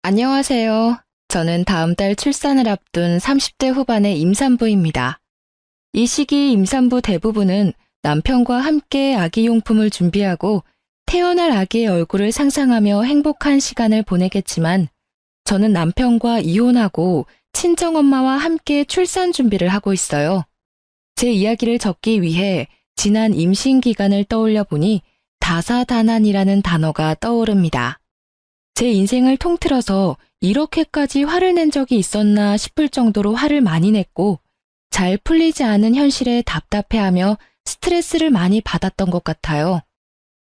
안녕하세요. 저는 다음 달 출산을 앞둔 30대 후반의 임산부입니다. 이 시기 임산부 대부분은 남편과 함께 아기용품을 준비하고 태어날 아기의 얼굴을 상상하며 행복한 시간을 보내겠지만 저는 남편과 이혼하고 친정엄마와 함께 출산 준비를 하고 있어요. 제 이야기를 적기 위해 지난 임신 기간을 떠올려 보니 다사다난이라는 단어가 떠오릅니다. 제 인생을 통틀어서 이렇게까지 화를 낸 적이 있었나 싶을 정도로 화를 많이 냈고 잘 풀리지 않은 현실에 답답해하며 스트레스를 많이 받았던 것 같아요.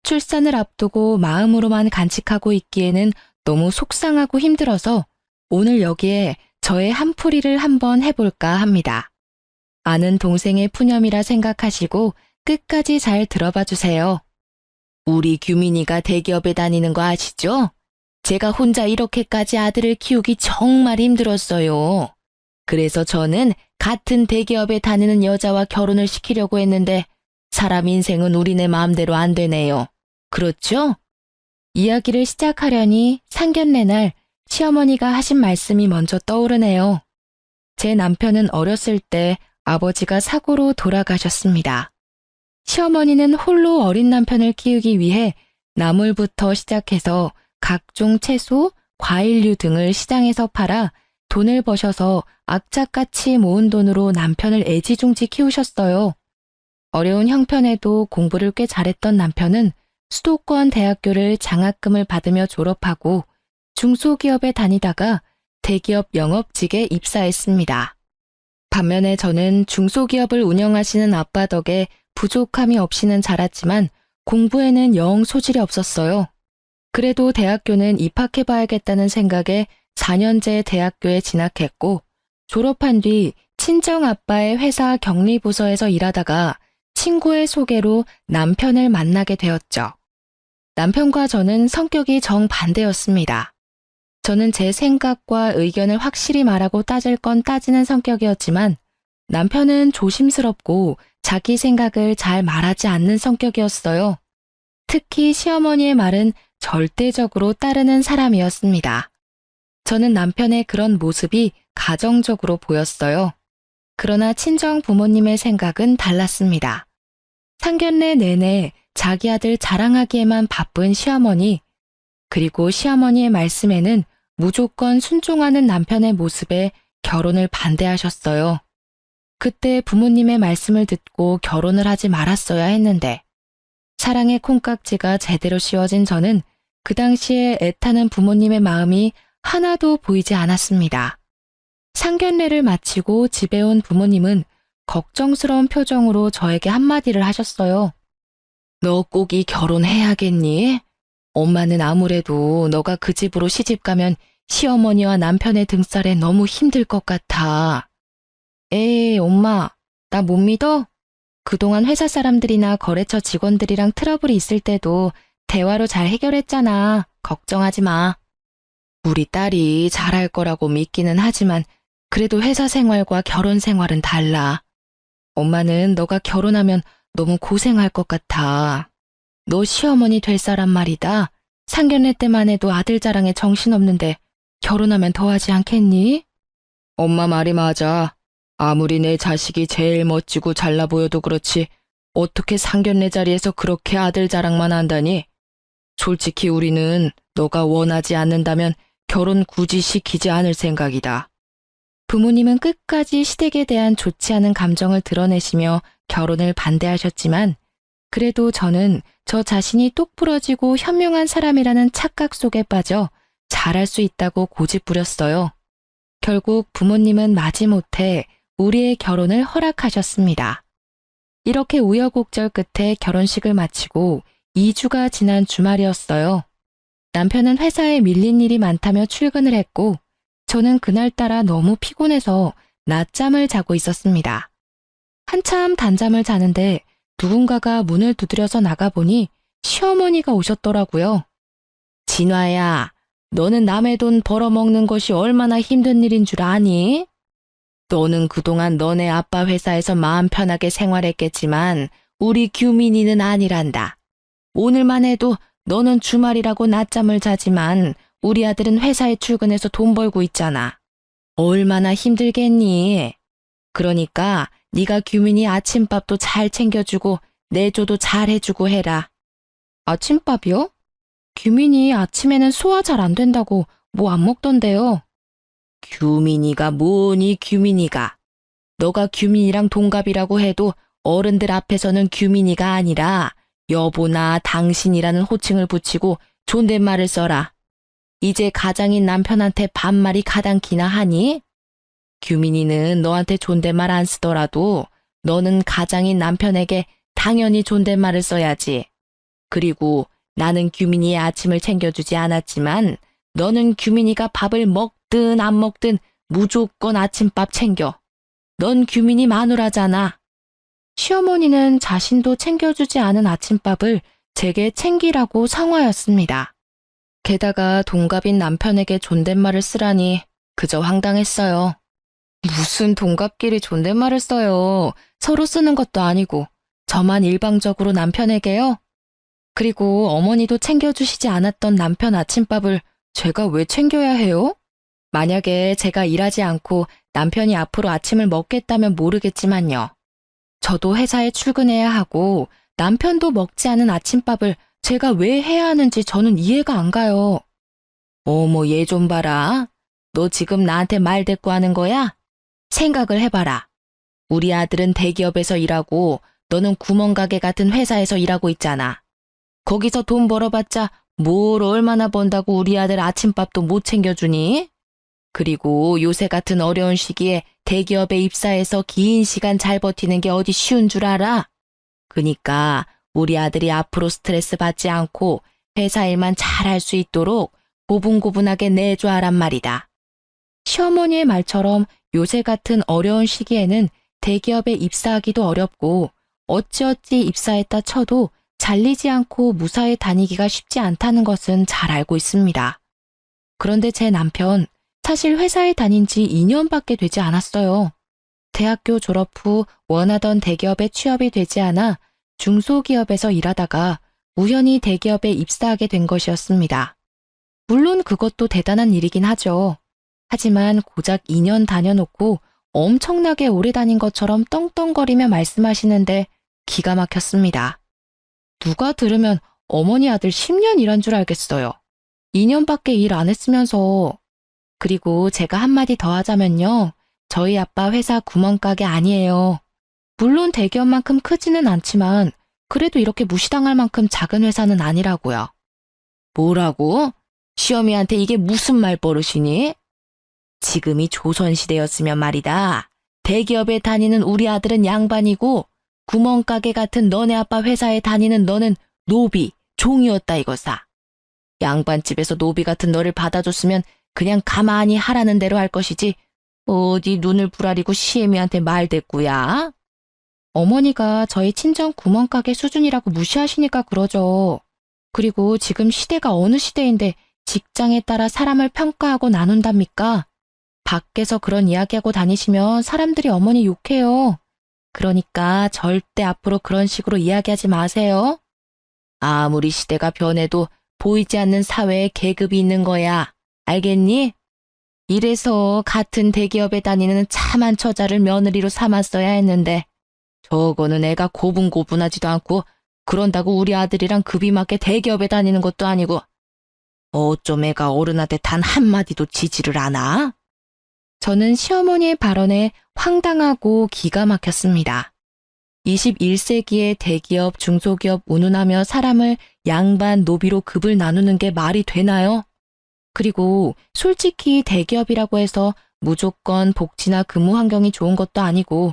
출산을 앞두고 마음으로만 간직하고 있기에는 너무 속상하고 힘들어서 오늘 여기에 저의 한풀이를 한번 해볼까 합니다. 아는 동생의 푸념이라 생각하시고 끝까지 잘 들어봐 주세요. 우리 규민이가 대기업에 다니는 거 아시죠? 제가 혼자 이렇게까지 아들을 키우기 정말 힘들었어요. 그래서 저는 같은 대기업에 다니는 여자와 결혼을 시키려고 했는데 사람 인생은 우리네 마음대로 안 되네요. 그렇죠? 이야기를 시작하려니 상견례 날 시어머니가 하신 말씀이 먼저 떠오르네요. 제 남편은 어렸을 때 아버지가 사고로 돌아가셨습니다. 시어머니는 홀로 어린 남편을 키우기 위해 나물부터 시작해서 각종 채소, 과일류 등을 시장에서 팔아 돈을 버셔서 악착같이 모은 돈으로 남편을 애지중지 키우셨어요. 어려운 형편에도 공부를 꽤 잘했던 남편은 수도권 대학교를 장학금을 받으며 졸업하고 중소기업에 다니다가 대기업 영업직에 입사했습니다. 반면에 저는 중소기업을 운영하시는 아빠 덕에 부족함이 없이는 자랐지만 공부에는 영 소질이 없었어요. 그래도 대학교는 입학해봐야겠다는 생각에 4년제 대학교에 진학했고 졸업한 뒤 친정 아빠의 회사 격리부서에서 일하다가 친구의 소개로 남편을 만나게 되었죠. 남편과 저는 성격이 정반대였습니다. 저는 제 생각과 의견을 확실히 말하고 따질 건 따지는 성격이었지만 남편은 조심스럽고 자기 생각을 잘 말하지 않는 성격이었어요. 특히 시어머니의 말은 절대적으로 따르는 사람이었습니다. 저는 남편의 그런 모습이 가정적으로 보였어요. 그러나 친정 부모님의 생각은 달랐습니다. 상견례 내내 자기 아들 자랑하기에만 바쁜 시어머니, 그리고 시어머니의 말씀에는 무조건 순종하는 남편의 모습에 결혼을 반대하셨어요. 그때 부모님의 말씀을 듣고 결혼을 하지 말았어야 했는데 사랑의 콩깍지가 제대로 씌워진 저는 그 당시에 애타는 부모님의 마음이 하나도 보이지 않았습니다. 상견례를 마치고 집에 온 부모님은 걱정스러운 표정으로 저에게 한마디를 하셨어요. 너 꼭이 결혼해야겠니? 엄마는 아무래도 너가 그 집으로 시집가면 시어머니와 남편의 등살에 너무 힘들 것 같아. 에이, 엄마, 나 못 믿어? 그동안 회사 사람들이나 거래처 직원들이랑 트러블이 있을 때도 대화로 잘 해결했잖아. 걱정하지 마. 우리 딸이 잘할 거라고 믿기는 하지만 그래도 회사 생활과 결혼 생활은 달라. 엄마는 너가 결혼하면 너무 고생할 것 같아. 너 시어머니 될 사람 말이다. 상견례 때만 해도 아들 자랑에 정신없는데 결혼하면 더하지 않겠니? 엄마 말이 맞아. 아무리 내 자식이 제일 멋지고 잘나 보여도 그렇지 어떻게 상견례 자리에서 그렇게 아들 자랑만 한다니? 솔직히 우리는 너가 원하지 않는다면 결혼 굳이 시키지 않을 생각이다. 부모님은 끝까지 시댁에 대한 좋지 않은 감정을 드러내시며 결혼을 반대하셨지만 그래도 저는 저 자신이 똑부러지고 현명한 사람이라는 착각 속에 빠져 잘할 수 있다고 고집부렸어요. 결국 부모님은 마지못해 우리의 결혼을 허락하셨습니다. 이렇게 우여곡절 끝에 결혼식을 마치고 2주가 지난 주말이었어요. 남편은 회사에 밀린 일이 많다며 출근을 했고 저는 그날따라 너무 피곤해서 낮잠을 자고 있었습니다. 한참 단잠을 자는데 누군가가 문을 두드려서 나가보니 시어머니가 오셨더라고요. 진화야, 너는 남의 돈 벌어먹는 것이 얼마나 힘든 일인 줄 아니? 너는 그동안 너네 아빠 회사에서 마음 편하게 생활했겠지만 우리 규민이는 아니란다. 오늘만 해도 너는 주말이라고 낮잠을 자지만 우리 아들은 회사에 출근해서 돈 벌고 있잖아. 얼마나 힘들겠니? 그러니까 네가 규민이 아침밥도 잘 챙겨주고 내조도 잘 해주고 해라. 아침밥이요? 규민이 아침에는 소화 잘 안 된다고 뭐 안 먹던데요. 규민이가 뭐니 규민이가. 너가 규민이랑 동갑이라고 해도 어른들 앞에서는 규민이가 아니라 여보나 당신이라는 호칭을 붙이고 존댓말을 써라. 이제 가장인 남편한테 반말이 가당키나 하니? 규민이는 너한테 존댓말 안 쓰더라도 너는 가장인 남편에게 당연히 존댓말을 써야지. 그리고 나는 규민이의 아침을 챙겨주지 않았지만 너는 규민이가 밥을 먹든 안 먹든 무조건 아침밥 챙겨. 넌 규민이 마누라잖아. 시어머니는 자신도 챙겨주지 않은 아침밥을 제게 챙기라고 성화였습니다. 게다가 동갑인 남편에게 존댓말을 쓰라니 그저 황당했어요. 무슨 동갑끼리 존댓말을 써요. 서로 쓰는 것도 아니고 저만 일방적으로 남편에게요? 그리고 어머니도 챙겨주시지 않았던 남편 아침밥을 제가 왜 챙겨야 해요? 만약에 제가 일하지 않고 남편이 앞으로 아침을 먹겠다면 모르겠지만요. 저도 회사에 출근해야 하고 남편도 먹지 않은 아침밥을 제가 왜 해야 하는지 저는 이해가 안 가요. 어머, 얘 좀 봐라. 너 지금 나한테 말 대꾸하는 거야? 생각을 해봐라. 우리 아들은 대기업에서 일하고 너는 구멍가게 같은 회사에서 일하고 있잖아. 거기서 돈 벌어봤자 뭘 얼마나 번다고 우리 아들 아침밥도 못 챙겨주니? 그리고 요새 같은 어려운 시기에 대기업에 입사해서 긴 시간 잘 버티는 게 어디 쉬운 줄 알아? 그니까 우리 아들이 앞으로 스트레스 받지 않고 회사 일만 잘 할 수 있도록 고분고분하게 내줘야란 말이다. 시어머니의 말처럼 요새 같은 어려운 시기에는 대기업에 입사하기도 어렵고 어찌어찌 입사했다 쳐도 잘리지 않고 무사히 다니기가 쉽지 않다는 것은 잘 알고 있습니다. 그런데 제 남편, 사실 회사에 다닌 지 2년밖에 되지 않았어요. 대학교 졸업 후 원하던 대기업에 취업이 되지 않아 중소기업에서 일하다가 우연히 대기업에 입사하게 된 것이었습니다. 물론 그것도 대단한 일이긴 하죠. 하지만 고작 2년 다녀놓고 엄청나게 오래 다닌 것처럼 떵떵거리며 말씀하시는데 기가 막혔습니다. 누가 들으면 어머니 아들 10년 일한 줄 알겠어요. 2년밖에 일 안 했으면서. 그리고 제가 한마디 더 하자면요. 저희 아빠 회사 구멍가게 아니에요. 물론 대기업만큼 크지는 않지만 그래도 이렇게 무시당할 만큼 작은 회사는 아니라고요. 뭐라고? 시어미한테 이게 무슨 말버릇이니? 지금이 조선시대였으면 말이다. 대기업에 다니는 우리 아들은 양반이고 구멍가게 같은 너네 아빠 회사에 다니는 너는 노비, 종이었다 이거사. 양반집에서 노비 같은 너를 받아줬으면 그냥 가만히 하라는 대로 할 것이지 어디 눈을 부라리고 시애미한테 말대꾸야? 어머니가 저희 친정 구멍가게 수준이라고 무시하시니까 그러죠. 그리고 지금 시대가 어느 시대인데 직장에 따라 사람을 평가하고 나눈답니까? 밖에서 그런 이야기하고 다니시면 사람들이 어머니 욕해요. 그러니까 절대 앞으로 그런 식으로 이야기하지 마세요. 아무리 시대가 변해도 보이지 않는 사회에 계급이 있는 거야. 알겠니? 이래서 같은 대기업에 다니는 참한 처자를 며느리로 삼았어야 했는데 저거는 애가 고분고분하지도 않고 그런다고 우리 아들이랑 급이 맞게 대기업에 다니는 것도 아니고 어쩜 애가 어른한테 단 한마디도 지지를 않아? 저는 시어머니의 발언에 황당하고 기가 막혔습니다. 21세기의 대기업, 중소기업 운운하며 사람을 양반, 노비로 급을 나누는 게 말이 되나요? 그리고 솔직히 대기업이라고 해서 무조건 복지나 근무 환경이 좋은 것도 아니고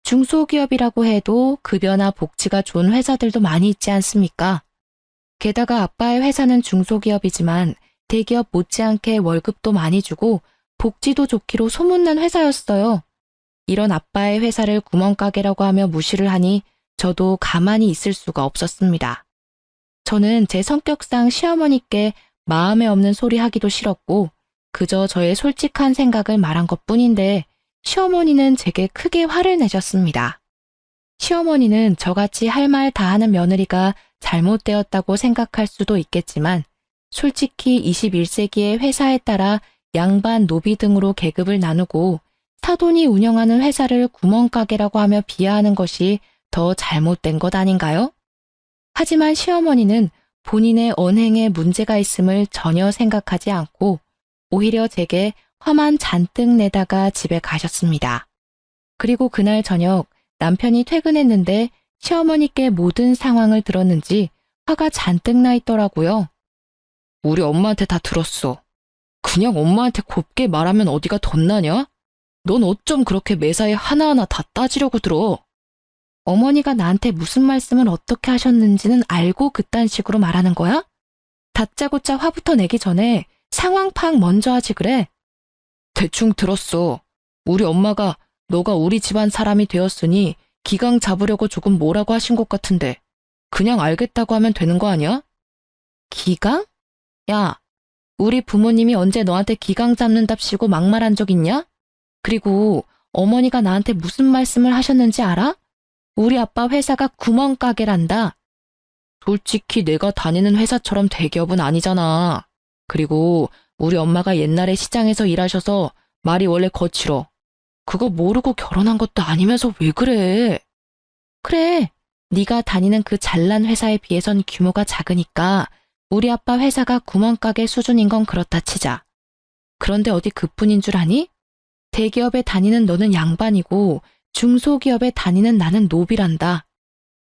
중소기업이라고 해도 급여나 복지가 좋은 회사들도 많이 있지 않습니까? 게다가 아빠의 회사는 중소기업이지만 대기업 못지않게 월급도 많이 주고 복지도 좋기로 소문난 회사였어요. 이런 아빠의 회사를 구멍가게라고 하며 무시를 하니 저도 가만히 있을 수가 없었습니다. 저는 제 성격상 시어머니께 마음에 없는 소리 하기도 싫었고 그저 저의 솔직한 생각을 말한 것뿐인데 시어머니는 제게 크게 화를 내셨습니다. 시어머니는 저같이 할 말 다 하는 며느리가 잘못되었다고 생각할 수도 있겠지만 솔직히 21세기의 회사에 따라 양반, 노비 등으로 계급을 나누고 사돈이 운영하는 회사를 구멍가게라고 하며 비하하는 것이 더 잘못된 것 아닌가요? 하지만 시어머니는 본인의 언행에 문제가 있음을 전혀 생각하지 않고 오히려 제게 화만 잔뜩 내다가 집에 가셨습니다. 그리고 그날 저녁 남편이 퇴근했는데 시어머니께 모든 상황을 들었는지 화가 잔뜩 나 있더라고요. 우리 엄마한테 다 들었어. 그냥 엄마한테 곱게 말하면 어디가 덧나냐? 넌 어쩜 그렇게 매사에 하나하나 다 따지려고 들어? 어머니가 나한테 무슨 말씀을 어떻게 하셨는지는 알고 그딴 식으로 말하는 거야? 다짜고짜 화부터 내기 전에 상황 파악 먼저 하지 그래? 대충 들었어. 우리 엄마가 너가 우리 집안 사람이 되었으니 기강 잡으려고 조금 뭐라고 하신 것 같은데 그냥 알겠다고 하면 되는 거 아니야? 기강? 야, 우리 부모님이 언제 너한테 기강 잡는답시고 막말한 적 있냐? 그리고 어머니가 나한테 무슨 말씀을 하셨는지 알아? 우리 아빠 회사가 구멍가게란다. 솔직히 내가 다니는 회사처럼 대기업은 아니잖아. 그리고 우리 엄마가 옛날에 시장에서 일하셔서 말이 원래 거칠어. 그거 모르고 결혼한 것도 아니면서 왜 그래? 그래, 네가 다니는 그 잘난 회사에 비해선 규모가 작으니까 우리 아빠 회사가 구멍가게 수준인 건 그렇다 치자. 그런데 어디 그뿐인 줄 아니? 대기업에 다니는 너는 양반이고 중소기업에 다니는 나는 노비란다.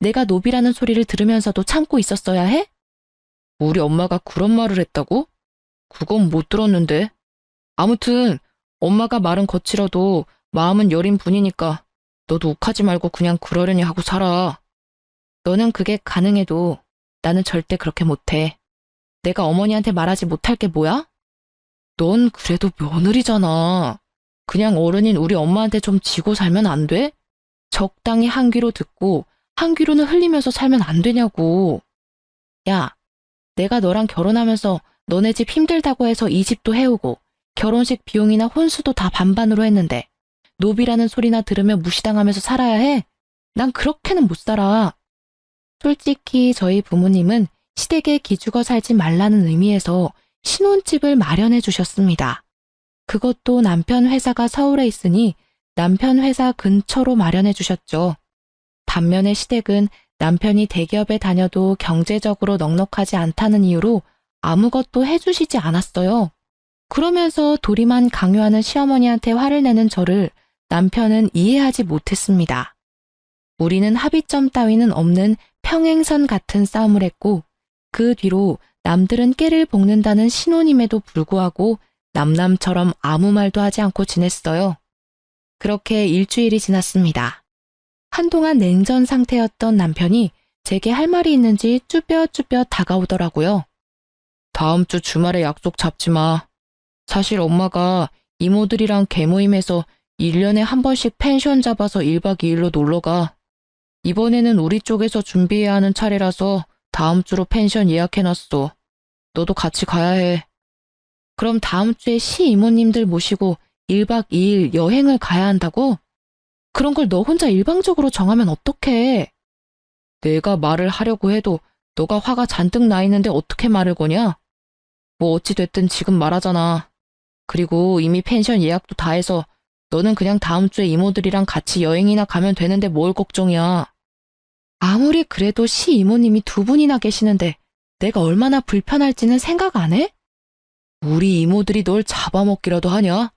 내가 노비라는 소리를 들으면서도 참고 있었어야 해? 우리 엄마가 그런 말을 했다고? 그건 못 들었는데. 아무튼 엄마가 말은 거칠어도 마음은 여린 분이니까 너도 욱하지 말고 그냥 그러려니 하고 살아. 너는 그게 가능해도 나는 절대 그렇게 못해. 내가 어머니한테 말하지 못할 게 뭐야? 넌 그래도 며느리잖아. 그냥 어른인 우리 엄마한테 좀 지고 살면 안 돼? 적당히 한 귀로 듣고 한 귀로는 흘리면서 살면 안 되냐고. 야, 내가 너랑 결혼하면서 너네 집 힘들다고 해서 이 집도 해오고 결혼식 비용이나 혼수도 다 반반으로 했는데 노비라는 소리나 들으며 무시당하면서 살아야 해? 난 그렇게는 못 살아. 솔직히 저희 부모님은 시댁에 기죽어 살지 말라는 의미에서 신혼집을 마련해 주셨습니다. 그것도 남편 회사가 서울에 있으니 남편 회사 근처로 마련해 주셨죠. 반면에 시댁은 남편이 대기업에 다녀도 경제적으로 넉넉하지 않다는 이유로 아무것도 해주시지 않았어요. 그러면서 도리만 강요하는 시어머니한테 화를 내는 저를 남편은 이해하지 못했습니다. 우리는 합의점 따위는 없는 평행선 같은 싸움을 했고 그 뒤로 남들은 깨를 볶는다는 신혼임에도 불구하고 남남처럼 아무 말도 하지 않고 지냈어요. 그렇게 일주일이 지났습니다. 한동안 냉전 상태였던 남편이 제게 할 말이 있는지 쭈뼛쭈뼛 다가오더라고요. 다음 주 주말에 약속 잡지 마. 사실 엄마가 이모들이랑 개모임에서 1년에 한 번씩 펜션 잡아서 1박 2일로 놀러가. 이번에는 우리 쪽에서 준비해야 하는 차례라서 다음 주로 펜션 예약해놨어. 너도 같이 가야 해. 그럼 다음 주에 시이모님들 모시고 1박 2일 여행을 가야 한다고? 그런 걸 너 혼자 일방적으로 정하면 어떡해? 내가 말을 하려고 해도 너가 화가 잔뜩 나 있는데 어떻게 말을 거냐? 뭐 어찌 됐든 지금 말하잖아. 그리고 이미 펜션 예약도 다 해서 너는 그냥 다음 주에 이모들이랑 같이 여행이나 가면 되는데 뭘 걱정이야. 아무리 그래도 시이모님이 두 분이나 계시는데 내가 얼마나 불편할지는 생각 안 해? 우리 이모들이 널 잡아먹기라도 하냐?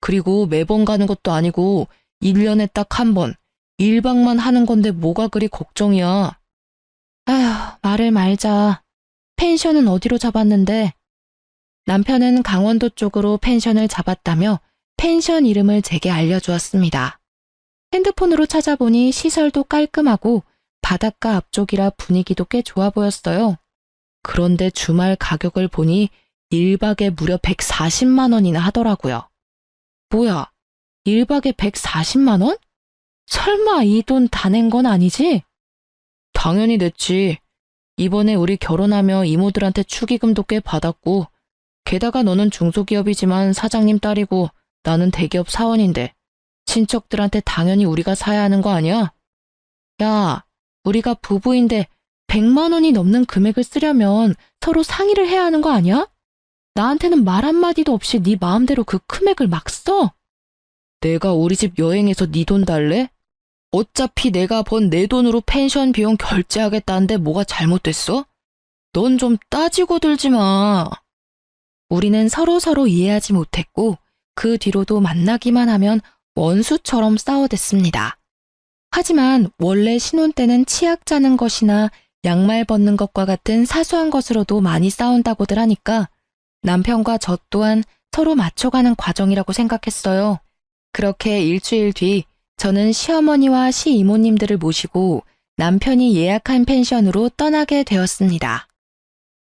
그리고 매번 가는 것도 아니고 1년에 딱 한 번, 1박만 하는 건데 뭐가 그리 걱정이야. 아휴, 말을 말자. 펜션은 어디로 잡았는데? 남편은 강원도 쪽으로 펜션을 잡았다며 펜션 이름을 제게 알려주었습니다. 핸드폰으로 찾아보니 시설도 깔끔하고 바닷가 앞쪽이라 분위기도 꽤 좋아 보였어요. 그런데 주말 가격을 보니 1박에 무려 140만 원이나 하더라고요. 뭐야, 1박에 140만 원? 설마 이 돈 다 낸 건 아니지? 당연히 냈지. 이번에 우리 결혼하며 이모들한테 축의금도 꽤 받았고 게다가 너는 중소기업이지만 사장님 딸이고 나는 대기업 사원인데 친척들한테 당연히 우리가 사야 하는 거 아니야? 야, 우리가 부부인데 100만 원이 넘는 금액을 쓰려면 서로 상의를 해야 하는 거 아니야? 나한테는 말 한마디도 없이 네 마음대로 그 금액을 막 써? 내가 우리 집 여행해서 네 돈 달래? 어차피 내가 번 내 돈으로 펜션 비용 결제하겠다는데 뭐가 잘못됐어? 넌 좀 따지고 들지 마. 우리는 서로 이해하지 못했고 그 뒤로도 만나기만 하면 원수처럼 싸워댔습니다. 하지만 원래 신혼 때는 치약 짜는 것이나 양말 벗는 것과 같은 사소한 것으로도 많이 싸운다고들 하니까 남편과 저 또한 서로 맞춰가는 과정이라고 생각했어요. 그렇게 일주일 뒤 저는 시어머니와 시이모님들을 모시고 남편이 예약한 펜션으로 떠나게 되었습니다.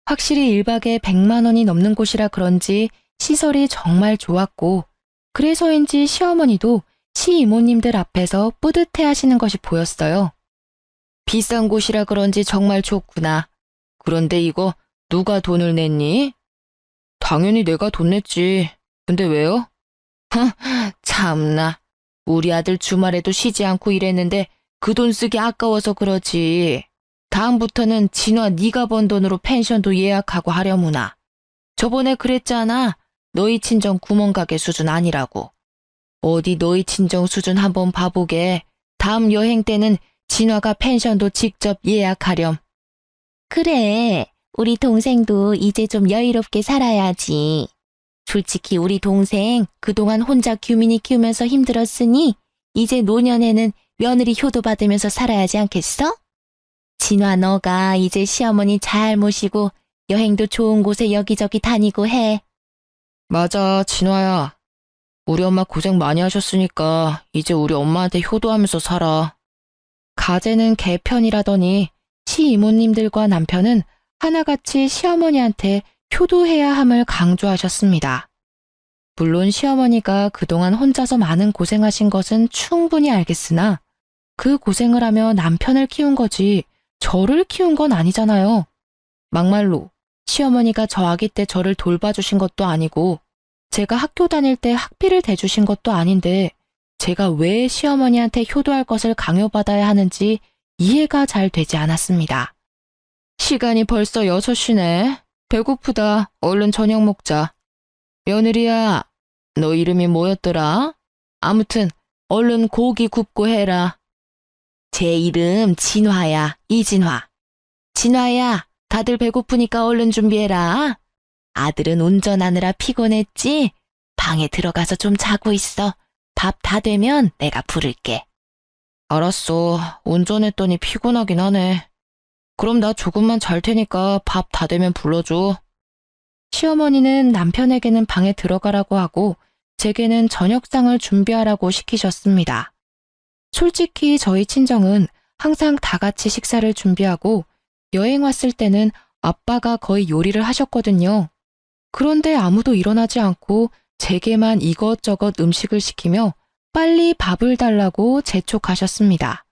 확실히 1박에 100만 원이 넘는 곳이라 그런지 시설이 정말 좋았고 그래서인지 시어머니도 시이모님들 앞에서 뿌듯해 하시는 것이 보였어요. 비싼 곳이라 그런지 정말 좋구나. 그런데 이거 누가 돈을 냈니? 당연히 내가 돈 냈지. 근데 왜요? 참나. 우리 아들 주말에도 쉬지 않고 일했는데 그 돈 쓰기 아까워서 그러지. 다음부터는 진화 네가 번 돈으로 펜션도 예약하고 하려무나. 저번에 그랬잖아. 너희 친정 구멍가게 수준 아니라고. 어디 너희 친정 수준 한번 봐보게. 다음 여행 때는 진화가 펜션도 직접 예약하렴. 그래, 우리 동생도 이제 좀 여유롭게 살아야지. 솔직히 우리 동생 그동안 혼자 규민이 키우면서 힘들었으니 이제 노년에는 며느리 효도 받으면서 살아야지 않겠어? 진화 너가 이제 시어머니 잘 모시고 여행도 좋은 곳에 여기저기 다니고 해. 맞아, 진화야. 우리 엄마 고생 많이 하셨으니까 이제 우리 엄마한테 효도하면서 살아. 가재는 개편이라더니 시이모님들과 남편은 하나같이 시어머니한테 효도해야 함을 강조하셨습니다. 물론 시어머니가 그동안 혼자서 많은 고생하신 것은 충분히 알겠으나 그 고생을 하며 남편을 키운 거지 저를 키운 건 아니잖아요. 막말로 시어머니가 저 아기 때 저를 돌봐주신 것도 아니고 제가 학교 다닐 때 학비를 대주신 것도 아닌데 제가 왜 시어머니한테 효도할 것을 강요받아야 하는지 이해가 잘 되지 않았습니다. 시간이 벌써 6시네. 배고프다. 얼른 저녁 먹자. 며느리야, 너 이름이 뭐였더라? 아무튼 얼른 고기 굽고 해라. 제 이름 진화야, 이진화. 진화야, 다들 배고프니까 얼른 준비해라. 아들은 운전하느라 피곤했지? 방에 들어가서 좀 자고 있어. 밥 다 되면 내가 부를게. 알았어. 운전했더니 피곤하긴 하네. 그럼 나 조금만 잘 테니까 밥 다 되면 불러줘. 시어머니는 남편에게는 방에 들어가라고 하고 제게는 저녁상을 준비하라고 시키셨습니다. 솔직히 저희 친정은 항상 다 같이 식사를 준비하고 여행 왔을 때는 아빠가 거의 요리를 하셨거든요. 그런데 아무도 일어나지 않고 제게만 이것저것 음식을 시키며 빨리 밥을 달라고 재촉하셨습니다.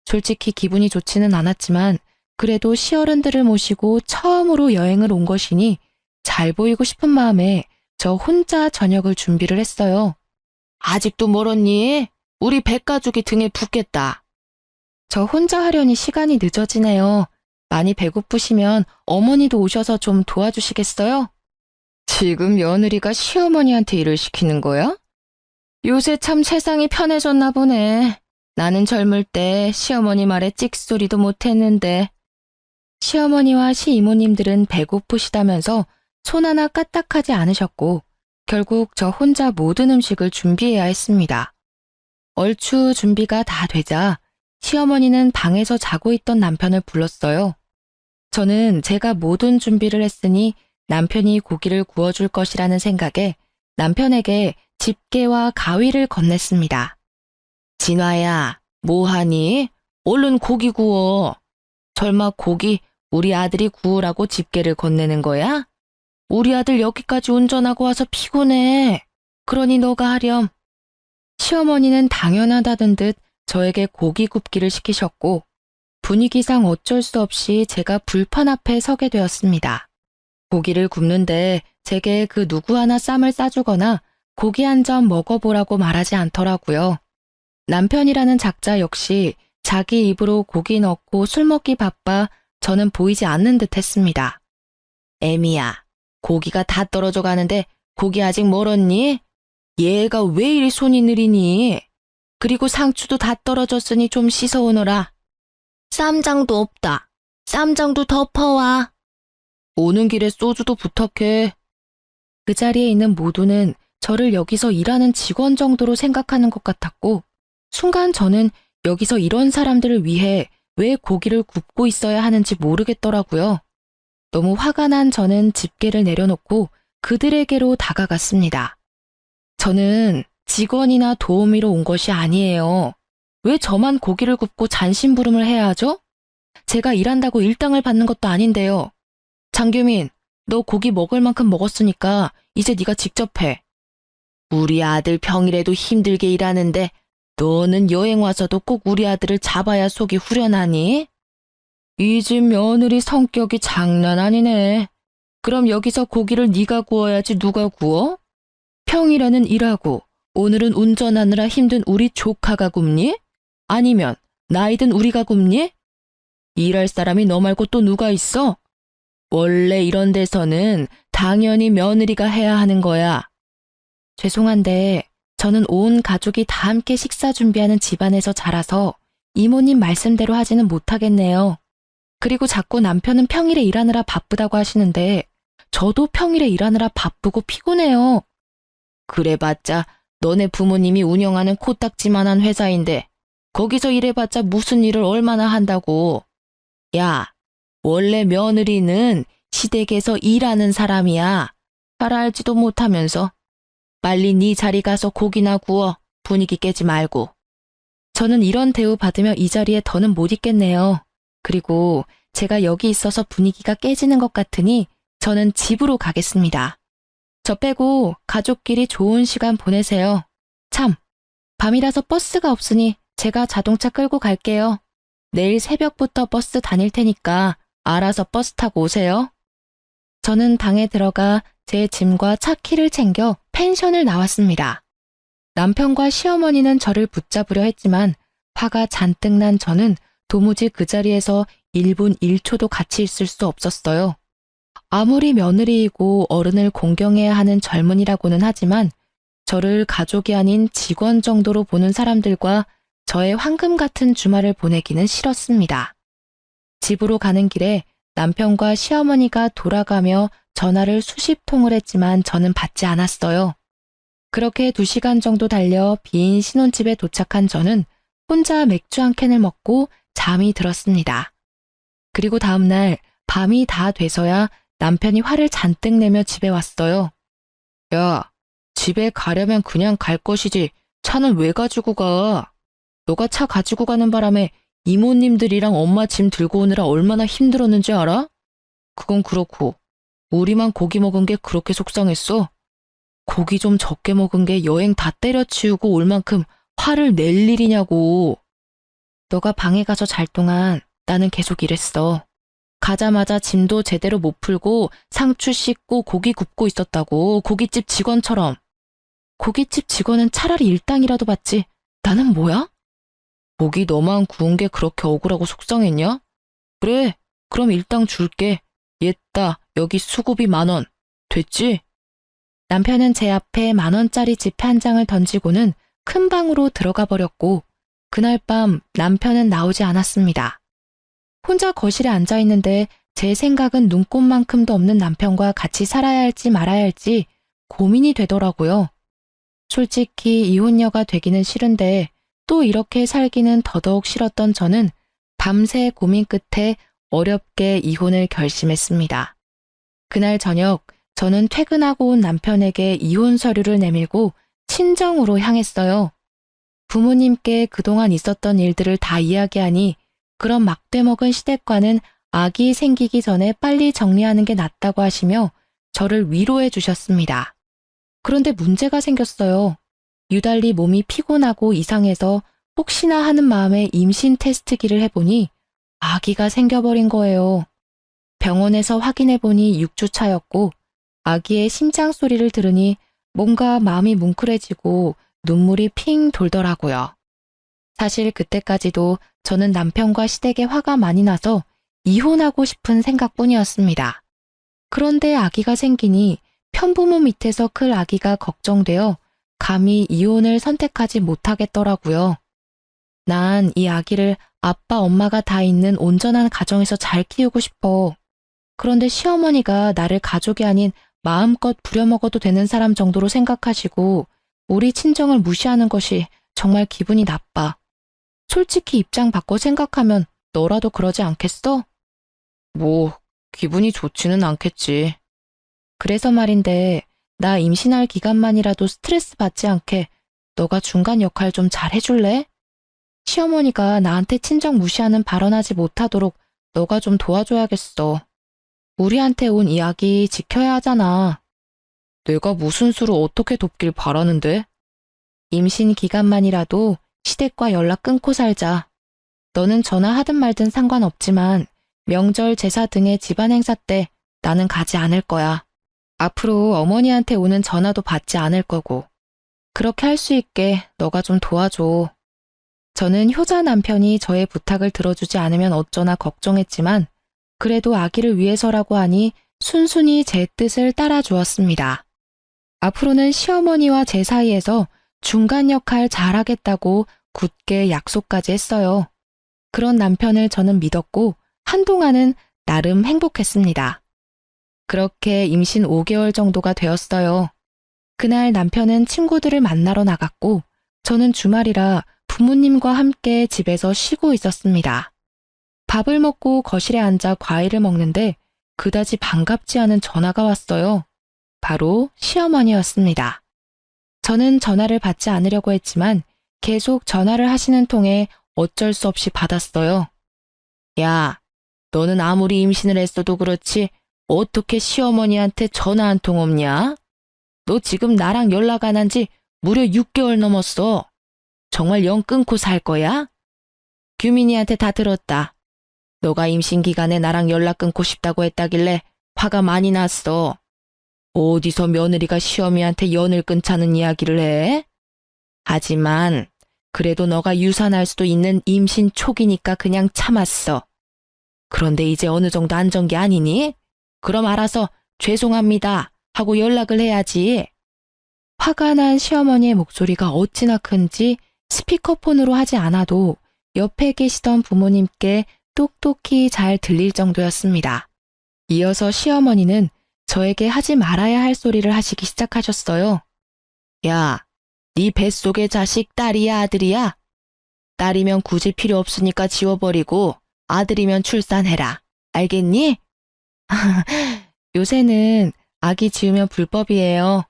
솔직히 기분이 좋지는 않았지만 그래도 시어른들을 모시고 처음으로 여행을 온 것이니 잘 보이고 싶은 마음에 저 혼자 저녁을 준비를 했어요. 아직도 멀었니? 우리 백가죽이 등에 붙겠다. 저 혼자 하려니 시간이 늦어지네요. 많이 배고프시면 어머니도 오셔서 좀 도와주시겠어요? 지금 며느리가 시어머니한테 일을 시키는 거야? 요새 참 세상이 편해졌나 보네. 나는 젊을 때 시어머니 말에 찍소리도 못했는데. 시어머니와 시이모님들은 배고프시다면서 손 하나 까딱하지 않으셨고 결국 저 혼자 모든 음식을 준비해야 했습니다. 얼추 준비가 다 되자 시어머니는 방에서 자고 있던 남편을 불렀어요. 저는 제가 모든 준비를 했으니 남편이 고기를 구워줄 것이라는 생각에 남편에게 집게와 가위를 건넸습니다. 진화야, 뭐하니? 얼른 고기 구워. 설마 고기 우리 아들이 구우라고 집게를 건네는 거야? 우리 아들 여기까지 운전하고 와서 피곤해. 그러니 너가 하렴. 시어머니는 당연하다는 듯 저에게 고기 굽기를 시키셨고 분위기상 어쩔 수 없이 제가 불판 앞에 서게 되었습니다. 고기를 굽는데 제게 그 누구 하나 쌈을 싸주거나 고기 한 점 먹어보라고 말하지 않더라고요. 남편이라는 작자 역시 자기 입으로 고기 넣고 술 먹기 바빠 저는 보이지 않는 듯 했습니다. 애미야, 고기가 다 떨어져 가는데 고기 아직 멀었니? 얘가 왜 이리 손이 느리니? 그리고 상추도 다 떨어졌으니 좀 씻어오너라. 쌈장도 없다. 쌈장도 덮어와. 오는 길에 소주도 부탁해. 그 자리에 있는 모두는 저를 여기서 일하는 직원 정도로 생각하는 것 같았고, 순간 저는 여기서 이런 사람들을 위해 왜 고기를 굽고 있어야 하는지 모르겠더라고요. 너무 화가 난 저는 집게를 내려놓고 그들에게로 다가갔습니다. 저는 직원이나 도우미로 온 것이 아니에요. 왜 저만 고기를 굽고 잔심부름을 해야 하죠? 제가 일한다고 일당을 받는 것도 아닌데요. 장규민, 너 고기 먹을 만큼 먹었으니까 이제 네가 직접 해. 우리 아들 평일에도 힘들게 일하는데 너는 여행 와서도 꼭 우리 아들을 잡아야 속이 후련하니? 이 집 며느리 성격이 장난 아니네. 그럼 여기서 고기를 네가 구워야지 누가 구워? 평일에는 일하고 오늘은 운전하느라 힘든 우리 조카가 굽니? 아니면 나이든 우리가 굽니? 일할 사람이 너 말고 또 누가 있어? 원래 이런 데서는 당연히 며느리가 해야 하는 거야. 죄송한데 저는 온 가족이 다 함께 식사 준비하는 집안에서 자라서 이모님 말씀대로 하지는 못하겠네요. 그리고 자꾸 남편은 평일에 일하느라 바쁘다고 하시는데 저도 평일에 일하느라 바쁘고 피곤해요. 그래봤자 너네 부모님이 운영하는 코딱지만한 회사인데 거기서 일해봤자 무슨 일을 얼마나 한다고. 야, 원래 며느리는 시댁에서 일하는 사람이야. 잘 알지도 못하면서. 빨리 네 자리 가서 고기나 구워. 분위기 깨지 말고. 저는 이런 대우 받으며 이 자리에 더는 못 있겠네요. 그리고 제가 여기 있어서 분위기가 깨지는 것 같으니 저는 집으로 가겠습니다. 저 빼고 가족끼리 좋은 시간 보내세요. 참, 밤이라서 버스가 없으니 제가 자동차 끌고 갈게요. 내일 새벽부터 버스 다닐 테니까 알아서 버스 타고 오세요. 저는 방에 들어가 제 짐과 차 키를 챙겨 펜션을 나왔습니다. 남편과 시어머니는 저를 붙잡으려 했지만 화가 잔뜩 난 저는 도무지 그 자리에서 1분 1초도 같이 있을 수 없었어요. 아무리 며느리이고 어른을 공경해야 하는 젊은이라고는 하지만 저를 가족이 아닌 직원 정도로 보는 사람들과 저의 황금 같은 주말을 보내기는 싫었습니다. 집으로 가는 길에 남편과 시어머니가 돌아가며 전화를 수십 통을 했지만 저는 받지 않았어요. 그렇게 2시간 정도 달려 빈 신혼집에 도착한 저는 혼자 맥주 한 캔을 먹고 잠이 들었습니다. 그리고 다음날 밤이 다 돼서야 남편이 화를 잔뜩 내며 집에 왔어요. 야, 집에 가려면 그냥 갈 것이지 차는 왜 가지고 가? 너가 차 가지고 가는 바람에 이모님들이랑 엄마 짐 들고 오느라 얼마나 힘들었는지 알아? 그건 그렇고 우리만 고기 먹은 게 그렇게 속상했어? 고기 좀 적게 먹은 게 여행 다 때려치우고 올 만큼 화를 낼 일이냐고. 너가 방에 가서 잘 동안 나는 계속 일했어. 가자마자 짐도 제대로 못 풀고 상추 씻고 고기 굽고 있었다고. 고깃집 직원처럼. 고깃집 직원은 차라리 일당이라도 받지. 나는 뭐야? 고기 너만 구운 게 그렇게 억울하고 속상했냐? 그래, 그럼 일당 줄게. 옛다, 여기 수고비 10,000원. 됐지? 남편은 제 앞에 10,000원짜리 지폐 한 장을 던지고는 큰 방으로 들어가 버렸고 그날 밤 남편은 나오지 않았습니다. 혼자 거실에 앉아 있는데 제 생각은 눈꼽만큼도 없는 남편과 같이 살아야 할지 말아야 할지 고민이 되더라고요. 솔직히 이혼녀가 되기는 싫은데 또 이렇게 살기는 더더욱 싫었던 저는 밤새 고민 끝에 어렵게 이혼을 결심했습니다. 그날 저녁 저는 퇴근하고 온 남편에게 이혼 서류를 내밀고 친정으로 향했어요. 부모님께 그동안 있었던 일들을 다 이야기하니 그런 막대먹은 시댁과는 아기 생기기 전에 빨리 정리하는 게 낫다고 하시며 저를 위로해 주셨습니다. 그런데 문제가 생겼어요. 유달리 몸이 피곤하고 이상해서 혹시나 하는 마음에 임신 테스트기를 해보니 아기가 생겨버린 거예요. 병원에서 확인해보니 6주 차였고 아기의 심장 소리를 들으니 뭔가 마음이 뭉클해지고 눈물이 핑 돌더라고요. 사실 그때까지도 저는 남편과 시댁에 화가 많이 나서 이혼하고 싶은 생각뿐이었습니다. 그런데 아기가 생기니 편부모 밑에서 클 아기가 걱정되어 감히 이혼을 선택하지 못하겠더라고요. 난 이 아기를 아빠, 엄마가 다 있는 온전한 가정에서 잘 키우고 싶어. 그런데 시어머니가 나를 가족이 아닌 마음껏 부려먹어도 되는 사람 정도로 생각하시고 우리 친정을 무시하는 것이 정말 기분이 나빠. 솔직히 입장 바꿔 생각하면 너라도 그러지 않겠어? 뭐, 기분이 좋지는 않겠지. 그래서 말인데, 나 임신할 기간만이라도 스트레스 받지 않게 너가 중간 역할 좀 잘 해줄래? 시어머니가 나한테 친정 무시하는 발언하지 못하도록 너가 좀 도와줘야겠어. 우리한테 온 이야기 지켜야 하잖아. 내가 무슨 수로 어떻게 돕길 바라는데? 임신 기간만이라도 시댁과 연락 끊고 살자. 너는 전화하든 말든 상관없지만 명절, 제사 등의 집안 행사 때 나는 가지 않을 거야. 앞으로 어머니한테 오는 전화도 받지 않을 거고. 그렇게 할 수 있게 너가 좀 도와줘. 저는 효자 남편이 저의 부탁을 들어주지 않으면 어쩌나 걱정했지만 그래도 아기를 위해서라고 하니 순순히 제 뜻을 따라 주었습니다. 앞으로는 시어머니와 제 사이에서 중간 역할 잘하겠다고 굳게 약속까지 했어요. 그런 남편을 저는 믿었고 한동안은 나름 행복했습니다. 그렇게 임신 5개월 정도가 되었어요. 그날 남편은 친구들을 만나러 나갔고 저는 주말이라 부모님과 함께 집에서 쉬고 있었습니다. 밥을 먹고 거실에 앉아 과일을 먹는데 그다지 반갑지 않은 전화가 왔어요. 바로 시어머니였습니다. 저는 전화를 받지 않으려고 했지만 계속 전화를 하시는 통에 어쩔 수 없이 받았어요. 야, 너는 아무리 임신을 했어도 그렇지 어떻게 시어머니한테 전화 한 통 없냐? 너 지금 나랑 연락 안 한 지 무려 6개월 넘었어. 정말 영 끊고 살 거야? 규민이한테 다 들었다. 너가 임신 기간에 나랑 연락 끊고 싶다고 했다길래 화가 많이 났어. 어디서 며느리가 시어미한테 연을 끊자는 이야기를 해? 하지만 그래도 너가 유산할 수도 있는 임신 초기니까 그냥 참았어. 그런데 이제 어느 정도 안전 게 아니니? 그럼 알아서 죄송합니다 하고 연락을 해야지. 화가 난 시어머니의 목소리가 어찌나 큰지 스피커폰으로 하지 않아도 옆에 계시던 부모님께 똑똑히 잘 들릴 정도였습니다. 이어서 시어머니는 저에게 하지 말아야 할 소리를 하시기 시작하셨어요. 야, 네 뱃속의 자식 딸이야 아들이야? 딸이면 굳이 필요 없으니까 지워버리고 아들이면 출산해라. 알겠니? 요새는 아기 지우면 불법이에요.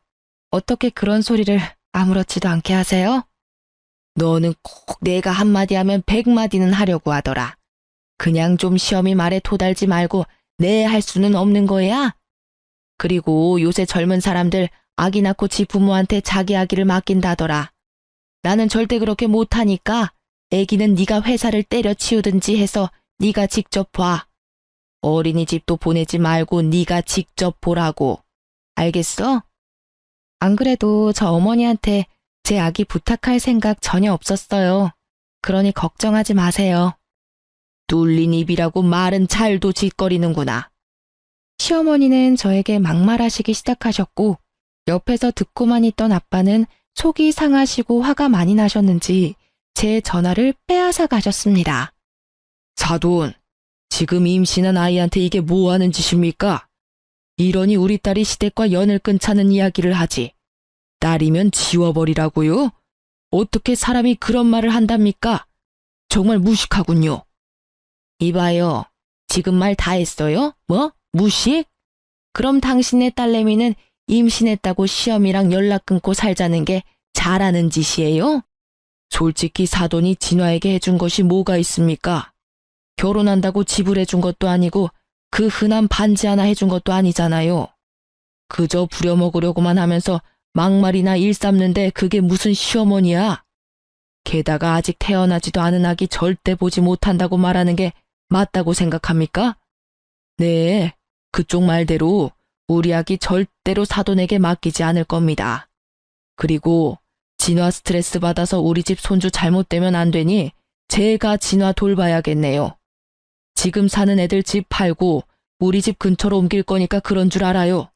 어떻게 그런 소리를 아무렇지도 않게 하세요? 너는 꼭 내가 한마디 하면 100마디는 하려고 하더라. 그냥 좀 시어미 말에 토달지 말고 네 할 수는 없는 거야? 그리고 요새 젊은 사람들 아기 낳고 지 부모한테 자기 아기를 맡긴다더라. 나는 절대 그렇게 못하니까 애기는 네가 회사를 때려치우든지 해서 네가 직접 봐. 어린이집도 보내지 말고 네가 직접 보라고. 알겠어? 안 그래도 저 어머니한테 제 아기 부탁할 생각 전혀 없었어요. 그러니 걱정하지 마세요. 뚫린 입이라고 말은 잘도 짓거리는구나. 시어머니는 저에게 막말하시기 시작하셨고 옆에서 듣고만 있던 아빠는 속이 상하시고 화가 많이 나셨는지 제 전화를 빼앗아 가셨습니다. 사돈, 지금 임신한 아이한테 이게 뭐 하는 짓입니까? 이러니 우리 딸이 시댁과 연을 끊자는 이야기를 하지. 딸이면 지워버리라고요? 어떻게 사람이 그런 말을 한답니까? 정말 무식하군요. 이봐요. 지금 말 다 했어요? 뭐? 무식? 그럼 당신의 딸내미는 임신했다고 시어미랑 연락 끊고 살자는 게 잘하는 짓이에요? 솔직히 사돈이 진화에게 해준 것이 뭐가 있습니까? 결혼한다고 집을 해준 것도 아니고 그 흔한 반지 하나 해준 것도 아니잖아요. 그저 부려먹으려고만 하면서 막말이나 일삼는데 그게 무슨 시어머니야? 게다가 아직 태어나지도 않은 아기 절대 보지 못한다고 말하는 게 맞다고 생각합니까? 네, 그쪽 말대로 우리 아기 절대로 사돈에게 맡기지 않을 겁니다. 그리고 진화 스트레스 받아서 우리 집 손주 잘못되면 안 되니 제가 진화 돌봐야겠네요. 지금 사는 애들 집 팔고 우리 집 근처로 옮길 거니까 그런 줄 알아요.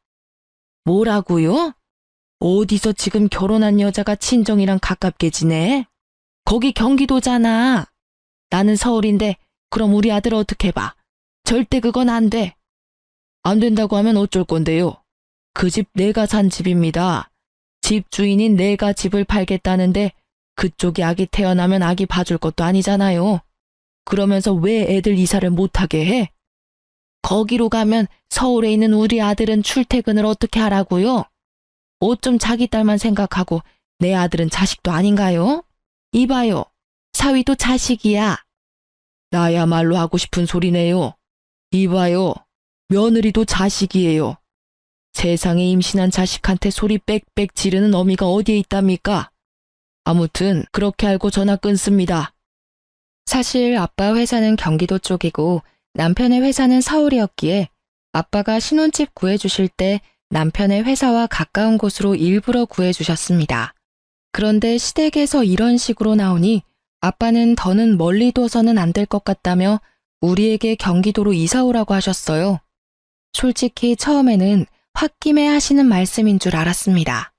뭐라고요? 어디서 지금 결혼한 여자가 친정이랑 가깝게 지내? 거기 경기도잖아. 나는 서울인데 그럼 우리 아들 어떻게 봐? 절대 그건 안 돼. 안 된다고 하면 어쩔 건데요? 그 집 내가 산 집입니다. 집 주인인 내가 집을 팔겠다는데 그쪽이 아기 태어나면 아기 봐줄 것도 아니잖아요. 그러면서 왜 애들 이사를 못하게 해? 거기로 가면 서울에 있는 우리 아들은 출퇴근을 어떻게 하라고요? 어쩜 자기 딸만 생각하고 내 아들은 자식도 아닌가요? 이봐요. 사위도 자식이야. 나야말로 하고 싶은 소리네요. 이봐요. 며느리도 자식이에요. 세상에 임신한 자식한테 소리 빽빽 지르는 어미가 어디에 있답니까? 아무튼 그렇게 알고 전화 끊습니다. 사실 아빠 회사는 경기도 쪽이고 남편의 회사는 서울이었기에 아빠가 신혼집 구해주실 때 남편의 회사와 가까운 곳으로 일부러 구해주셨습니다. 그런데 시댁에서 이런 식으로 나오니 아빠는 더는 멀리 둬서는 안 될 것 같다며 우리에게 경기도로 이사 오라고 하셨어요. 솔직히 처음에는 홧김에 하시는 말씀인 줄 알았습니다.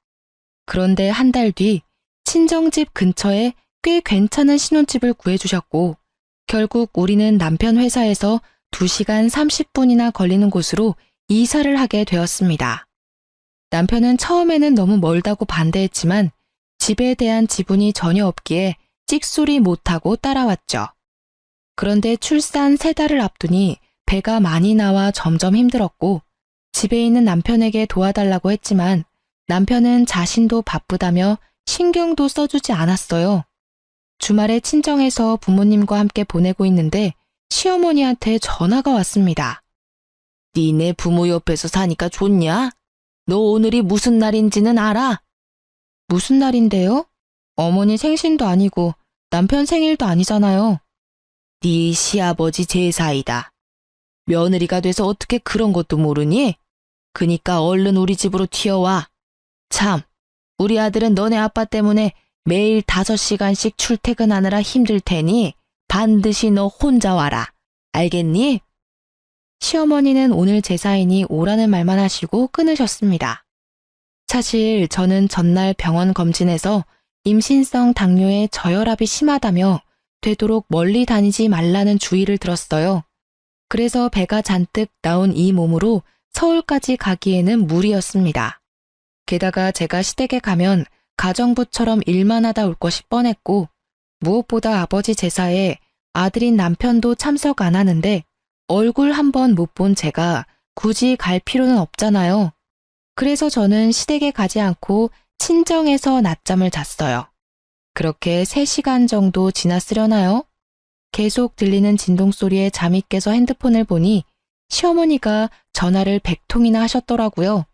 그런데 한 달 뒤 친정집 근처에 꽤 괜찮은 신혼집을 구해주셨고 결국 우리는 남편 회사에서 2시간 30분이나 걸리는 곳으로 이사를 하게 되었습니다. 남편은 처음에는 너무 멀다고 반대했지만 집에 대한 지분이 전혀 없기에 찍소리 못하고 따라왔죠. 그런데 출산 3달을 앞두니 배가 많이 나와 점점 힘들었고 집에 있는 남편에게 도와달라고 했지만 남편은 자신도 바쁘다며 신경도 써주지 않았어요. 주말에 친정에서 부모님과 함께 보내고 있는데 시어머니한테 전화가 왔습니다. 니네 부모 옆에서 사니까 좋냐? 너 오늘이 무슨 날인지는 알아? 무슨 날인데요? 어머니 생신도 아니고 남편 생일도 아니잖아요. 네 시아버지 제사이다. 며느리가 돼서 어떻게 그런 것도 모르니? 그니까 얼른 우리 집으로 튀어와. 참, 우리 아들은 너네 아빠 때문에 매일 5시간씩 출퇴근하느라 힘들 테니 반드시 너 혼자 와라. 알겠니? 시어머니는 오늘 제사이니 오라는 말만 하시고 끊으셨습니다. 사실 저는 전날 병원 검진에서 임신성 당뇨에 저혈압이 심하다며 되도록 멀리 다니지 말라는 주의를 들었어요. 그래서 배가 잔뜩 나온 이 몸으로 서울까지 가기에는 무리였습니다. 게다가 제가 시댁에 가면 가정부처럼 일만 하다 올 것이 뻔했고 무엇보다 아버지 제사에 아들인 남편도 참석 안 하는데 얼굴 한 번 못 본 제가 굳이 갈 필요는 없잖아요. 그래서 저는 시댁에 가지 않고 친정에서 낮잠을 잤어요. 그렇게 3시간 정도 지났으려나요? 계속 들리는 진동 소리에 잠이 깨서 핸드폰을 보니 시어머니가 전화를 100통이나 하셨더라고요.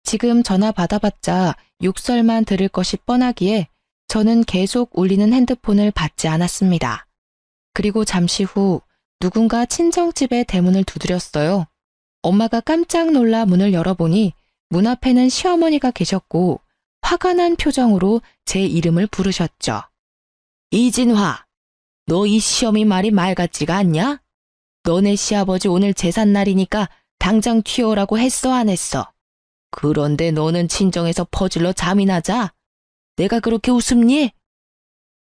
지금 전화 받아봤자 욕설만 들을 것이 뻔하기에 저는 계속 울리는 핸드폰을 받지 않았습니다. 그리고 잠시 후 누군가 친정집의 대문을 두드렸어요. 엄마가 깜짝 놀라 문을 열어보니 문 앞에는 시어머니가 계셨고 화가 난 표정으로 제 이름을 부르셨죠. 이진화, 너 이 시어미 말이 말 같지가 않냐? 너네 시아버지 오늘 제삿날이니까 당장 튀어오라고 했어 안 했어? 그런데 너는 친정에서 퍼질러 잠이나 자? 내가 그렇게 웃음니?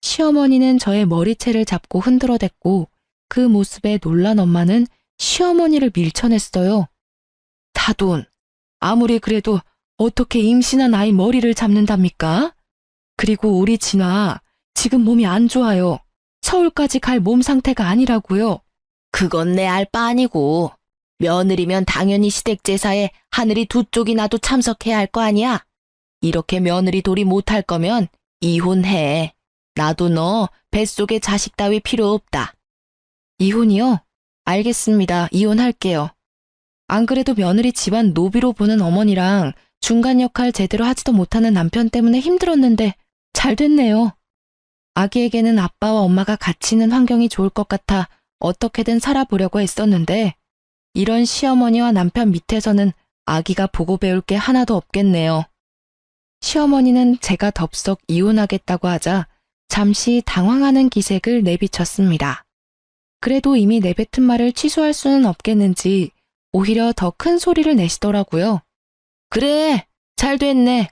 시어머니는 저의 머리채를 잡고 흔들어댔고 그 모습에 놀란 엄마는 시어머니를 밀쳐냈어요. 다돈, 아무리 그래도 어떻게 임신한 아이 머리를 잡는답니까? 그리고 우리 진아, 지금 몸이 안 좋아요. 서울까지 갈 몸 상태가 아니라고요. 그건 내 알 바 아니고 며느리면 당연히 시댁 제사에 하늘이 2쪽이 나도 참석해야 할 거 아니야. 이렇게 며느리 도리 못할 거면 이혼해. 나도 너 뱃속에 자식 따위 필요 없다. 이혼이요? 알겠습니다. 이혼할게요. 안 그래도 며느리 집안 노비로 보는 어머니랑 중간 역할 제대로 하지도 못하는 남편 때문에 힘들었는데 잘 됐네요. 아기에게는 아빠와 엄마가 같이 있는 환경이 좋을 것 같아 어떻게든 살아보려고 했었는데 이런 시어머니와 남편 밑에서는 아기가 보고 배울 게 하나도 없겠네요. 시어머니는 제가 덥석 이혼하겠다고 하자 잠시 당황하는 기색을 내비쳤습니다. 그래도 이미 내뱉은 말을 취소할 수는 없겠는지 오히려 더 큰 소리를 내시더라고요. 그래, 잘 됐네.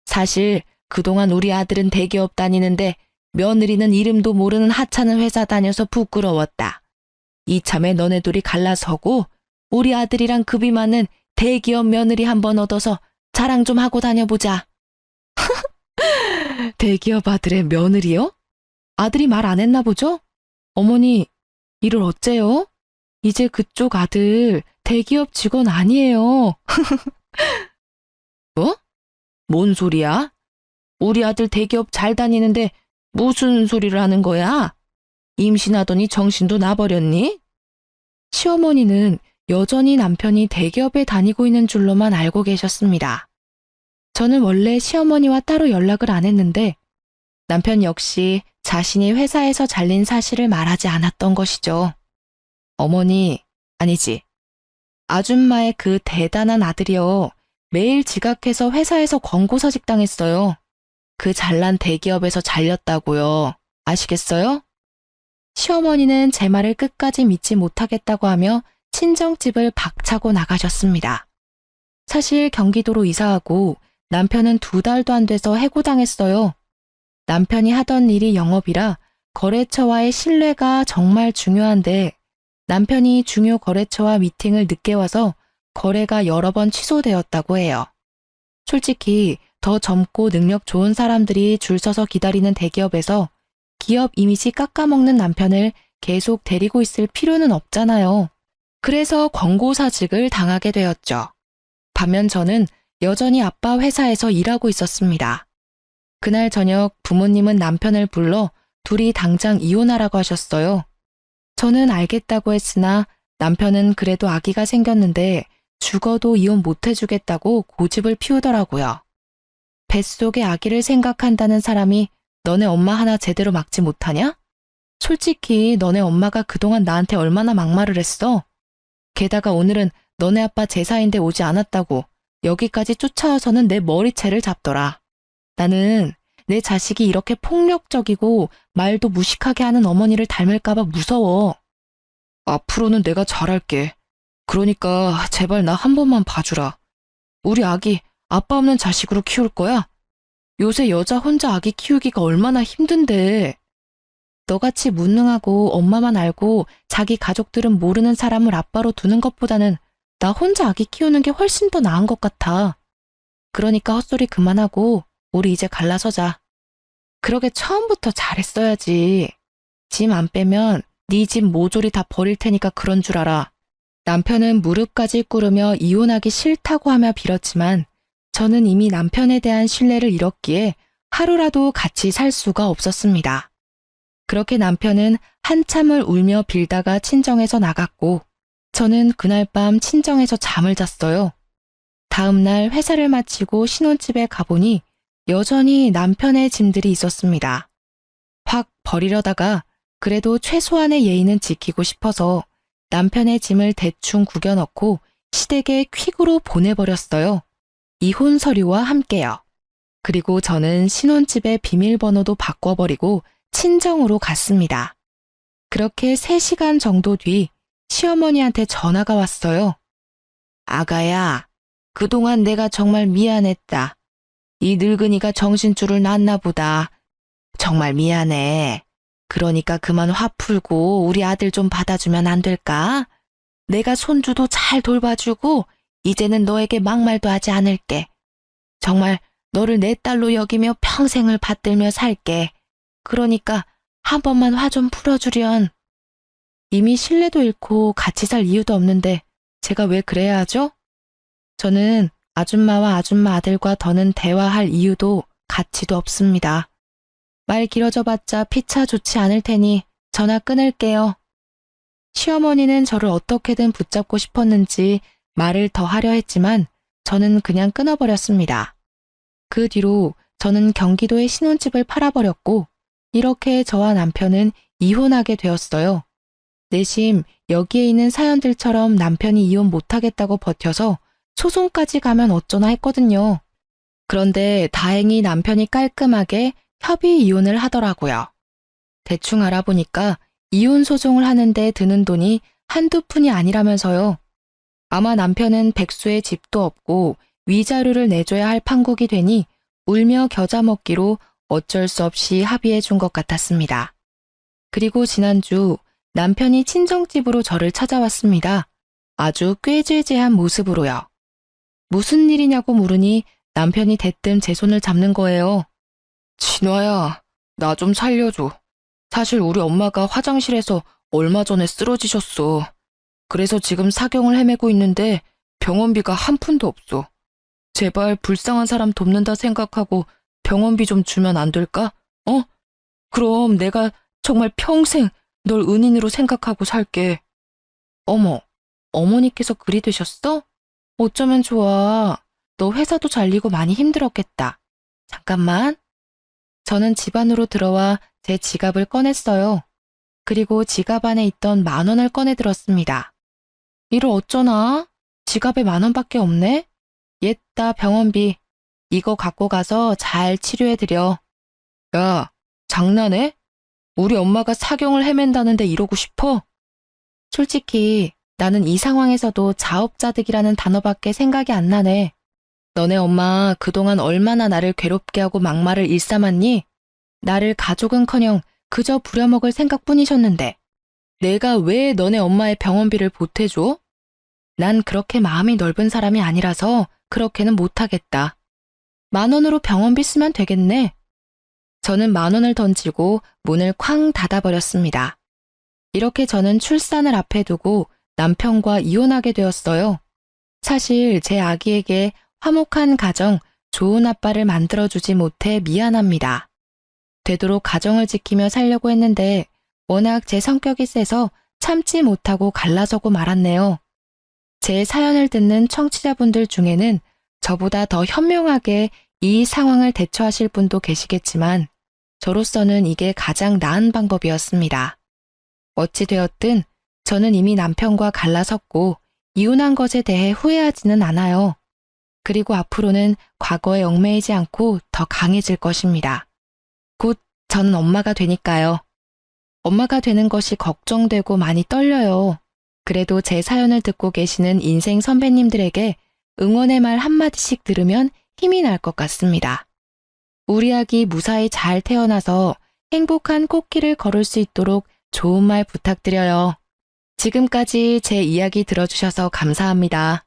사실 그동안 우리 아들은 대기업 다니는데 며느리는 이름도 모르는 하찮은 회사 다녀서 부끄러웠다. 이참에 너네 둘이 갈라서고 우리 아들이랑 급이 맞는 대기업 며느리 한번 얻어서 자랑 좀 하고 다녀보자. 대기업 아들의 며느리요? 아들이 말 안 했나 보죠? 어머니, 이를 어째요? 이제 그쪽 아들 대기업 직원 아니에요. 뭐? 뭔 소리야? 우리 아들 대기업 잘 다니는데 무슨 소리를 하는 거야? 임신하더니 정신도 나버렸니? 시어머니는 여전히 남편이 대기업에 다니고 있는 줄로만 알고 계셨습니다. 저는 원래 시어머니와 따로 연락을 안 했는데 남편 역시 자신이 회사에서 잘린 사실을 말하지 않았던 것이죠. 어머니, 아니지. 아줌마의 그 대단한 아들이요. 매일 지각해서 회사에서 권고사직 당했어요. 그 잘난 대기업에서 잘렸다고요. 아시겠어요? 시어머니는 제 말을 끝까지 믿지 못하겠다고 하며 친정집을 박차고 나가셨습니다. 사실 경기도로 이사하고 남편은 2달도 안 돼서 해고당했어요. 남편이 하던 일이 영업이라 거래처와의 신뢰가 정말 중요한데 남편이 중요 거래처와 미팅을 늦게 와서 거래가 여러 번 취소되었다고 해요. 솔직히 더 젊고 능력 좋은 사람들이 줄 서서 기다리는 대기업에서 기업 이미지 깎아먹는 남편을 계속 데리고 있을 필요는 없잖아요. 그래서 권고사직을 당하게 되었죠. 반면 저는 여전히 아빠 회사에서 일하고 있었습니다. 그날 저녁 부모님은 남편을 불러 둘이 당장 이혼하라고 하셨어요. 저는 알겠다고 했으나 남편은 그래도 아기가 생겼는데 죽어도 이혼 못 해주겠다고 고집을 피우더라고요. 뱃속의 아기를 생각한다는 사람이 너네 엄마 하나 제대로 막지 못하냐? 솔직히 너네 엄마가 그동안 나한테 얼마나 막말을 했어? 게다가 오늘은 너네 아빠 제사인데 오지 않았다고 여기까지 쫓아와서는 내 머리채를 잡더라. 나는 내 자식이 이렇게 폭력적이고 말도 무식하게 하는 어머니를 닮을까봐 무서워. 앞으로는 내가 잘할게. 그러니까 제발 나 한 번만 봐주라. 우리 아기 아빠 없는 자식으로 키울 거야? 요새 여자 혼자 아기 키우기가 얼마나 힘든데. 너같이 무능하고 엄마만 알고 자기 가족들은 모르는 사람을 아빠로 두는 것보다는 나 혼자 아기 키우는 게 훨씬 더 나은 것 같아. 그러니까 헛소리 그만하고 우리 이제 갈라서자. 그러게 처음부터 잘했어야지. 짐 안 빼면 네 집 모조리 다 버릴 테니까 그런 줄 알아. 남편은 무릎까지 꿇으며 이혼하기 싫다고 하며 빌었지만 저는 이미 남편에 대한 신뢰를 잃었기에 하루라도 같이 살 수가 없었습니다. 그렇게 남편은 한참을 울며 빌다가 친정에서 나갔고 저는 그날 밤 친정에서 잠을 잤어요. 다음 날 회사를 마치고 신혼집에 가보니 여전히 남편의 짐들이 있었습니다. 확 버리려다가 그래도 최소한의 예의는 지키고 싶어서 남편의 짐을 대충 구겨 넣고 시댁에 퀵으로 보내버렸어요. 이혼 서류와 함께요. 그리고 저는 신혼집의 비밀번호도 바꿔버리고 친정으로 갔습니다. 그렇게 3시간 정도 뒤 시어머니한테 전화가 왔어요. 아가야, 그동안 내가 정말 미안했다. 이 늙은이가 정신줄을 놨나 보다. 정말 미안해. 그러니까 그만 화 풀고 우리 아들 좀 받아주면 안 될까? 내가 손주도 잘 돌봐주고 이제는 너에게 막말도 하지 않을게. 정말 너를 내 딸로 여기며 평생을 받들며 살게. 그러니까 한 번만 화 좀 풀어주련. 이미 신뢰도 잃고 같이 살 이유도 없는데 제가 왜 그래야 하죠? 저는 아줌마와 아줌마 아들과 더는 대화할 이유도 가치도 없습니다. 말 길어져 봤자 피차 좋지 않을 테니 전화 끊을게요. 시어머니는 저를 어떻게든 붙잡고 싶었는지 말을 더 하려 했지만 저는 그냥 끊어버렸습니다. 그 뒤로 저는 경기도의 신혼집을 팔아버렸고 이렇게 저와 남편은 이혼하게 되었어요. 내심 여기에 있는 사연들처럼 남편이 이혼 못하겠다고 버텨서 소송까지 가면 어쩌나 했거든요. 그런데 다행히 남편이 깔끔하게 협의 이혼을 하더라고요. 대충 알아보니까 이혼 소송을 하는데 드는 돈이 한두 푼이 아니라면서요. 아마 남편은 백수의 집도 없고 위자료를 내줘야 할 판국이 되니 울며 겨자 먹기로 어쩔 수 없이 합의해 준 것 같았습니다. 그리고 지난주 남편이 친정집으로 저를 찾아왔습니다. 아주 꾀죄죄한 모습으로요. 무슨 일이냐고 물으니 남편이 대뜸 제 손을 잡는 거예요. 진화야, 나 좀 살려줘. 사실 우리 엄마가 화장실에서 얼마 전에 쓰러지셨어. 그래서 지금 사경을 헤매고 있는데 병원비가 한 푼도 없어. 제발 불쌍한 사람 돕는다 생각하고 병원비 좀 주면 안 될까? 어? 그럼 내가 정말 평생 널 은인으로 생각하고 살게. 어머, 어머니께서 그리 되셨어? 어쩌면 좋아. 너 회사도 잘리고 많이 힘들었겠다. 잠깐만. 저는 집 안으로 들어와 제 지갑을 꺼냈어요. 그리고 지갑 안에 있던 10,000원을 꺼내 들었습니다. 이를 어쩌나? 지갑에 10,000원밖에 없네? 옛다 병원비. 이거 갖고 가서 잘 치료해드려. 야, 장난해? 우리 엄마가 사경을 헤맨다는데 이러고 싶어? 솔직히 나는 이 상황에서도 자업자득이라는 단어밖에 생각이 안 나네. 너네 엄마 그동안 얼마나 나를 괴롭게 하고 막말을 일삼았니? 나를 가족은커녕 그저 부려먹을 생각뿐이셨는데 내가 왜 너네 엄마의 병원비를 보태줘? 난 그렇게 마음이 넓은 사람이 아니라서 그렇게는 못하겠다. 10,000원으로 병원비 쓰면 되겠네. 저는 10,000원을 던지고 문을 쾅 닫아버렸습니다. 이렇게 저는 출산을 앞에 두고 남편과 이혼하게 되었어요. 사실 제 아기에게 화목한 가정, 좋은 아빠를 만들어주지 못해 미안합니다. 되도록 가정을 지키며 살려고 했는데 워낙 제 성격이 세서 참지 못하고 갈라서고 말았네요. 제 사연을 듣는 청취자분들 중에는 저보다 더 현명하게 이 상황을 대처하실 분도 계시겠지만 저로서는 이게 가장 나은 방법이었습니다. 어찌 되었든 저는 이미 남편과 갈라섰고 이혼한 것에 대해 후회하지는 않아요. 그리고 앞으로는 과거에 얽매이지 않고 더 강해질 것입니다. 곧 저는 엄마가 되니까요. 엄마가 되는 것이 걱정되고 많이 떨려요. 그래도 제 사연을 듣고 계시는 인생 선배님들에게 응원의 말 한마디씩 들으면 힘이 날 것 같습니다. 우리 아기 무사히 잘 태어나서 행복한 꽃길을 걸을 수 있도록 좋은 말 부탁드려요. 지금까지 제 이야기 들어주셔서 감사합니다.